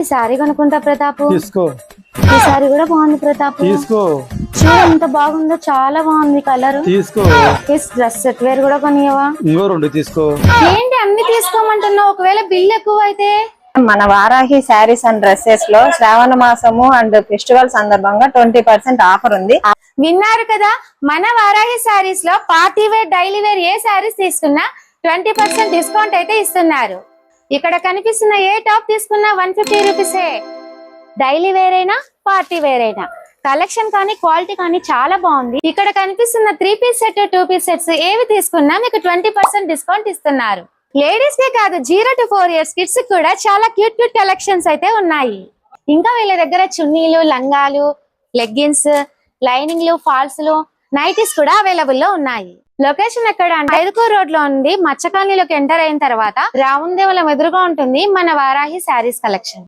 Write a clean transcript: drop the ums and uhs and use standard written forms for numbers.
ఈ సారీ కొనుక్కుంటా ప్రతాప్. తీసుకో. ఈ సారీ కూడా బాగుంది ప్రతాప్. తీసుకో. చీర ఎంత బాగుందో, చాలా బాగుంది కలర్. తీసుకో. డ్రెస్ సెట్ వేర్ కూడా కొనియవా? ఇంకో 2 తీసుకో. ఏంటి అన్ని తీసుకోమంటున్నావు? ఒకవేళ బిల్ ఎక్కువ అయితే? మన వారాహి శారీస్ అండ్ డ్రెస్సెస్ లో శ్రావణ మాసము అండ్ ఫెస్టివల్ సందర్భంగా 20% ఆఫర్ ఉంది. విన్నారు కదా, మన వారాహి శారీస్ లో పార్టీ వేర్, డైలీ వేర్ ఏ శారీస్ తీసుకున్నా 20% డిస్కౌంట్ అయితే ఇస్తున్నారు. ఇక్కడ కనిపిస్తున్న ఏ టాప్ తీసుకున్నా 150 రూపీసే. డైలీ వేర్ అయినా పార్టీ వేర్ అయినా కలెక్షన్ కానీ క్వాలిటీ కానీ చాలా బాగుంది. ఇక్కడ కనిపిస్తున్న 3 పీస్ సెట్, 2 పీస్ సెట్స్ ఏవి తీసుకున్నా మీకు 20% డిస్కౌంట్ ఇస్తున్నారు. లేడీస్ కే కాదు, 0 to 4 years కిడ్స్ కూడా చాలా క్యూట్ క్యూట్ కలెక్షన్స్ అయితే ఉన్నాయి. ఇంకా వీళ్ళ దగ్గర చున్నీలు, లంగాలు, లెగ్గిన్స్, లైనింగ్లు, ఫాల్స్లు, నైటీస్ కూడా అవైలబుల్ లో ఉన్నాయి. లొకేషన్ ఎక్కడ అంటే ఐదుకూరు రోడ్ లో ఉంది. మచ్చకాలనీలోకి ఎంటర్ అయిన తర్వాత రాముందేవలం ఎదురుగా ఉంటుంది మన వారాహి శారీస్ కలెక్షన్.